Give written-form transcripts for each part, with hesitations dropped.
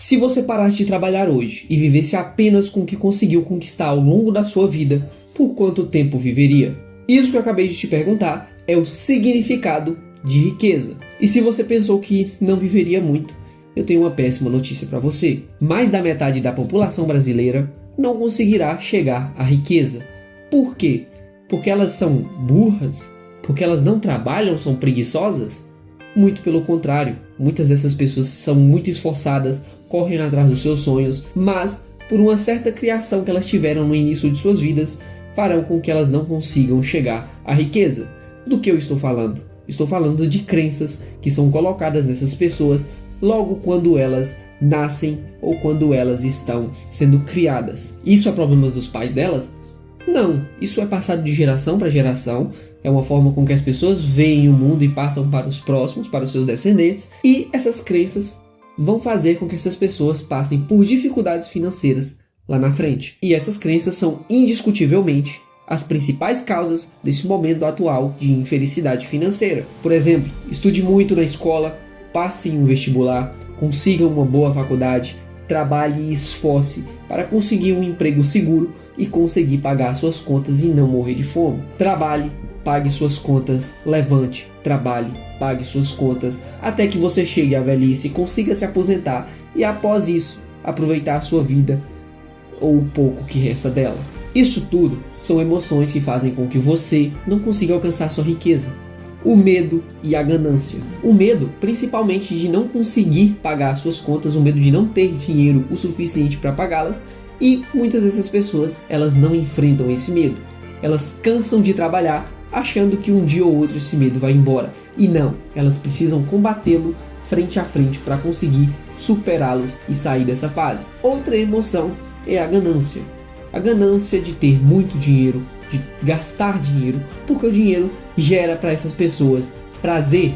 Se você parasse de trabalhar hoje e vivesse apenas com o que conseguiu conquistar ao longo da sua vida, por quanto tempo viveria? Isso que eu acabei de te perguntar é o significado de riqueza. E se você pensou que não viveria muito, eu tenho uma péssima notícia para você. Mais da metade da população brasileira não conseguirá chegar à riqueza. Por quê? Porque elas são burras? Porque elas não trabalham, são preguiçosas? Muito pelo contrário, muitas dessas pessoas são muito esforçadas, correm atrás dos seus sonhos, mas por uma certa criação que elas tiveram no início de suas vidas, farão com que elas não consigam chegar à riqueza. Do que eu estou falando? Estou falando de crenças que são colocadas nessas pessoas logo quando elas nascem ou quando elas estão sendo criadas. Isso é problema dos pais delas? Não, isso é passado de geração para geração. É uma forma com que as pessoas veem o mundo e passam para os próximos, para os seus descendentes. E essas crenças vão fazer com que essas pessoas passem por dificuldades financeiras lá na frente. E essas crenças são indiscutivelmente as principais causas desse momento atual de infelicidade financeira. Por exemplo, estude muito na escola, passe em um vestibular, consiga uma boa faculdade, trabalhe e esforce para conseguir um emprego seguro e conseguir pagar suas contas e não morrer de fome. Trabalhe, pague suas contas, levante, trabalhe, pague suas contas, até que você chegue à velhice e consiga se aposentar e após isso, aproveitar a sua vida ou o pouco que resta dela. Isso tudo são emoções que fazem com que você não consiga alcançar sua riqueza. O medo e a ganância. O medo, principalmente de não conseguir pagar suas contas, o medo de não ter dinheiro o suficiente para pagá-las, e muitas dessas pessoas, elas não enfrentam esse medo. Elas cansam de trabalhar achando que um dia ou outro esse medo vai embora. E não, elas precisam combatê-lo frente a frente para conseguir superá-los e sair dessa fase. Outra emoção é a ganância. A ganância de ter muito dinheiro, de gastar dinheiro, porque o dinheiro gera para essas pessoas prazer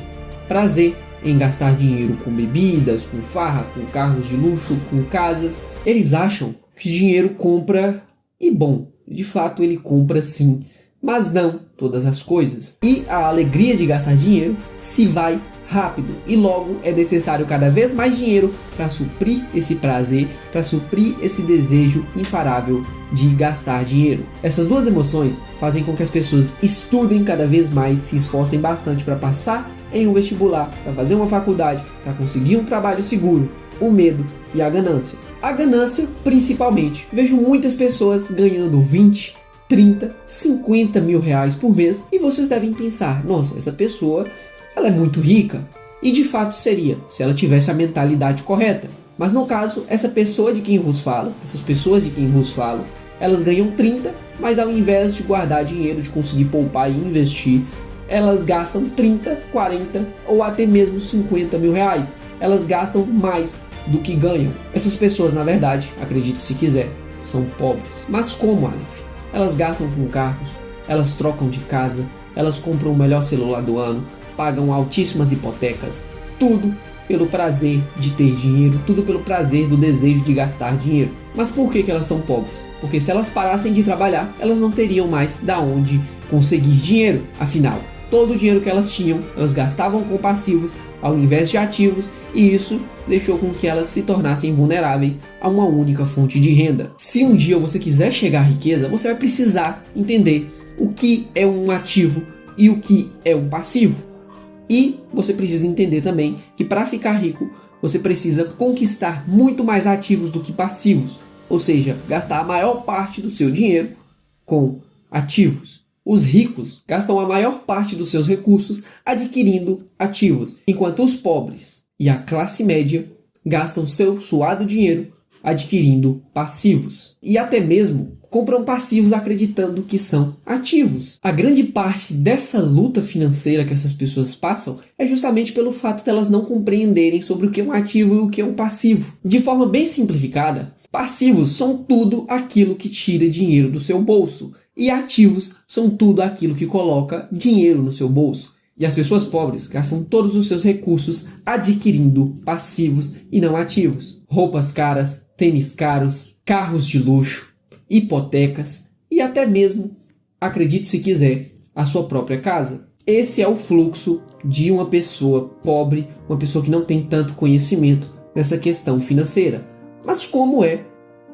em gastar dinheiro com bebidas, com farra, com carros de luxo, com casas. Eles acham que dinheiro compra, e bom, de fato ele compra sim, mas não todas as coisas. E a alegria de gastar dinheiro se vai rápido e logo é necessário cada vez mais dinheiro para suprir esse prazer, para suprir esse desejo imparável de gastar dinheiro. Essas duas emoções fazem com que as pessoas estudem cada vez mais, se esforcem bastante para passar em um vestibular, para fazer uma faculdade, para conseguir um trabalho seguro. O medo e a ganância. A ganância, principalmente. Vejo muitas pessoas ganhando 20, 30, 50 mil reais por mês e vocês devem pensar, nossa, essa pessoa ela é muito rica. E de fato seria, se ela tivesse a mentalidade correta. Mas no caso, essa pessoa de quem vos falo, essas pessoas de quem vos falo, elas ganham 30, mas ao invés de guardar dinheiro, de conseguir poupar e investir, elas gastam 30, 40 ou até mesmo 50 mil reais. Elas gastam mais do que ganham. Essas pessoas, na verdade, acredite se quiser, são pobres. Mas como, Aleph? Elas gastam com carros, elas trocam de casa, elas compram o melhor celular do ano, pagam altíssimas hipotecas, tudo pelo prazer de ter dinheiro, tudo pelo prazer do desejo de gastar dinheiro. Mas por que elas são pobres? Porque se elas parassem de trabalhar, elas não teriam mais da onde conseguir dinheiro. Afinal, todo o dinheiro que elas tinham, elas gastavam com passivos ao invés de ativos, e isso deixou com que elas se tornassem vulneráveis a uma única fonte de renda. Se um dia você quiser chegar à riqueza, você vai precisar entender o que é um ativo e o que é um passivo. E você precisa entender também que para ficar rico, você precisa conquistar muito mais ativos do que passivos. Ou seja, gastar a maior parte do seu dinheiro com ativos. Os ricos gastam a maior parte dos seus recursos adquirindo ativos, enquanto os pobres e a classe média gastam seu suado dinheiro adquirindo passivos. E até mesmo compram passivos acreditando que são ativos. A grande parte dessa luta financeira que essas pessoas passam é justamente pelo fato de elas não compreenderem sobre o que é um ativo e o que é um passivo. De forma bem simplificada, passivos são tudo aquilo que tira dinheiro do seu bolso e ativos são tudo aquilo que coloca dinheiro no seu bolso. E as pessoas pobres gastam todos os seus recursos adquirindo passivos e não ativos. Roupas caras, tênis caros, carros de luxo, hipotecas e até mesmo, acredite se quiser, a sua própria casa. Esse é o fluxo de uma pessoa pobre, uma pessoa que não tem tanto conhecimento nessa questão financeira. Mas como é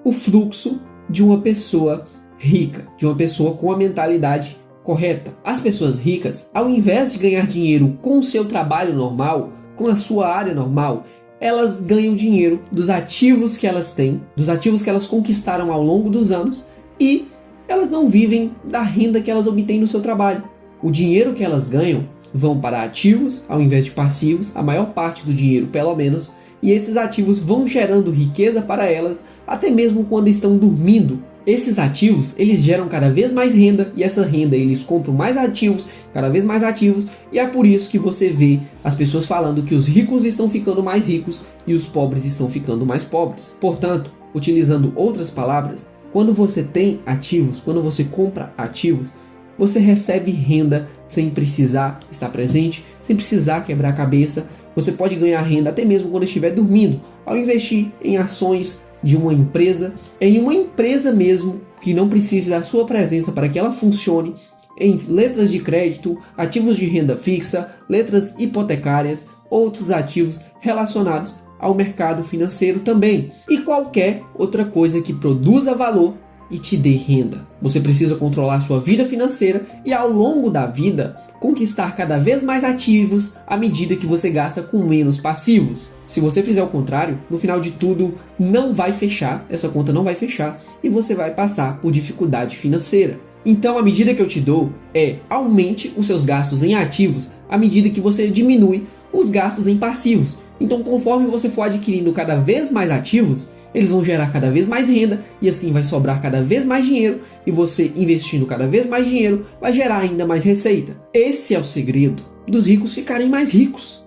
o fluxo de uma pessoa rica, de uma pessoa com a mentalidade correta? As pessoas ricas, ao invés de ganhar dinheiro com o seu trabalho normal, com a sua área normal, elas ganham dinheiro dos ativos que elas têm, dos ativos que elas conquistaram ao longo dos anos, e elas não vivem da renda que elas obtêm no seu trabalho. O dinheiro que elas ganham vão para ativos ao invés de passivos, a maior parte do dinheiro pelo menos, e esses ativos vão gerando riqueza para elas, até mesmo quando estão dormindo. Esses ativos, eles geram cada vez mais renda, e essa renda eles compram mais ativos, cada vez mais ativos, e é por isso que você vê as pessoas falando que os ricos estão ficando mais ricos e os pobres estão ficando mais pobres. Portanto, utilizando outras palavras, quando você tem ativos, quando você compra ativos, você recebe renda sem precisar estar presente, sem precisar quebrar a cabeça. Você pode ganhar renda até mesmo quando estiver dormindo, ao investir em ações de uma empresa, em uma empresa mesmo que não precise da sua presença para que ela funcione, em letras de crédito, ativos de renda fixa, letras hipotecárias, outros ativos relacionados ao mercado financeiro também, e qualquer outra coisa que produza valor e te dê renda. Você precisa controlar sua vida financeira e, ao longo da vida, conquistar cada vez mais ativos à medida que você gasta com menos passivos. Se você fizer o contrário, no final de tudo não vai fechar, essa conta não vai fechar e você vai passar por dificuldade financeira. Então a medida que eu te dou é: aumente os seus gastos em ativos à medida que você diminui os gastos em passivos. Então, conforme você for adquirindo cada vez mais ativos, eles vão gerar cada vez mais renda e assim vai sobrar cada vez mais dinheiro, e você investindo cada vez mais dinheiro vai gerar ainda mais receita. Esse é o segredo dos ricos ficarem mais ricos.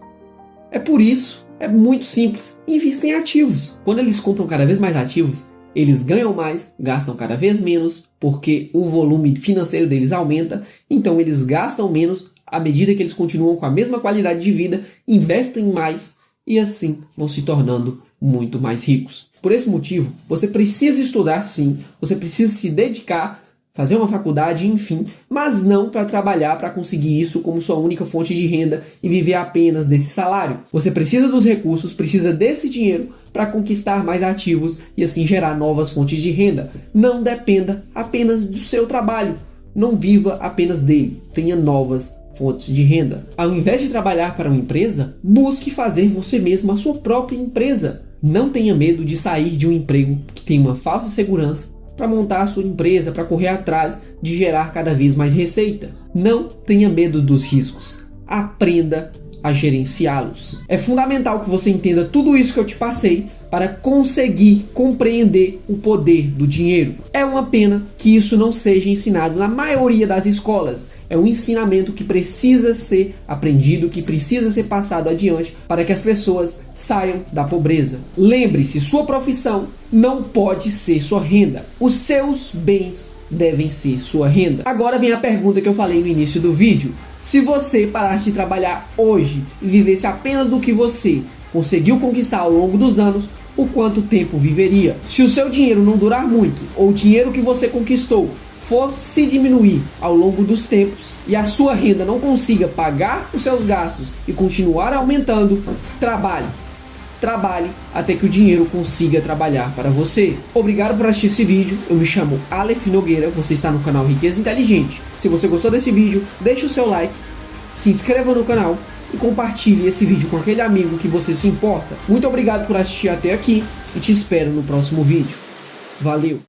É por isso, é muito simples, invista em ativos. Quando eles compram cada vez mais ativos, eles ganham mais, gastam cada vez menos, porque o volume financeiro deles aumenta, então eles gastam menos à medida que eles continuam com a mesma qualidade de vida, investem mais e assim vão se tornando muito mais ricos. Por esse motivo, você precisa estudar sim, você precisa se dedicar, fazer uma faculdade, enfim, mas não para trabalhar para conseguir isso como sua única fonte de renda e viver apenas desse salário. Você precisa dos recursos, precisa desse dinheiro para conquistar mais ativos e assim gerar novas fontes de renda. Não dependa apenas do seu trabalho, não viva apenas dele, tenha novas fontes de renda. Ao invés de trabalhar para uma empresa, busque fazer você mesmo a sua própria empresa. Não tenha medo de sair de um emprego que tem uma falsa segurança para montar a sua empresa, para correr atrás de gerar cada vez mais receita. Não tenha medo dos riscos. Aprenda a gerenciá-los. É fundamental que você entenda tudo isso que eu te passei para conseguir compreender o poder do dinheiro. É uma pena que isso não seja ensinado na maioria das escolas. É um ensinamento que precisa ser aprendido, que precisa ser passado adiante para que as pessoas saiam da pobreza. Lembre-se, sua profissão não pode ser sua renda. Os seus bens devem ser sua renda. Agora vem a pergunta que eu falei no início do vídeo. Se você parasse de trabalhar hoje e vivesse apenas do que você conseguiu conquistar ao longo dos anos, por quanto tempo viveria? Se o seu dinheiro não durar muito, ou o dinheiro que você conquistou for se diminuir ao longo dos tempos e a sua renda não consiga pagar os seus gastos e continuar aumentando, trabalhe. Trabalhe até que o dinheiro consiga trabalhar para você. Obrigado por assistir esse vídeo. Eu me chamo Aleph Nogueira, você está no canal Riqueza Inteligente. Se você gostou desse vídeo, deixe o seu like, se inscreva no canal e compartilhe esse vídeo com aquele amigo que você se importa. Muito obrigado por assistir até aqui e te espero no próximo vídeo. Valeu!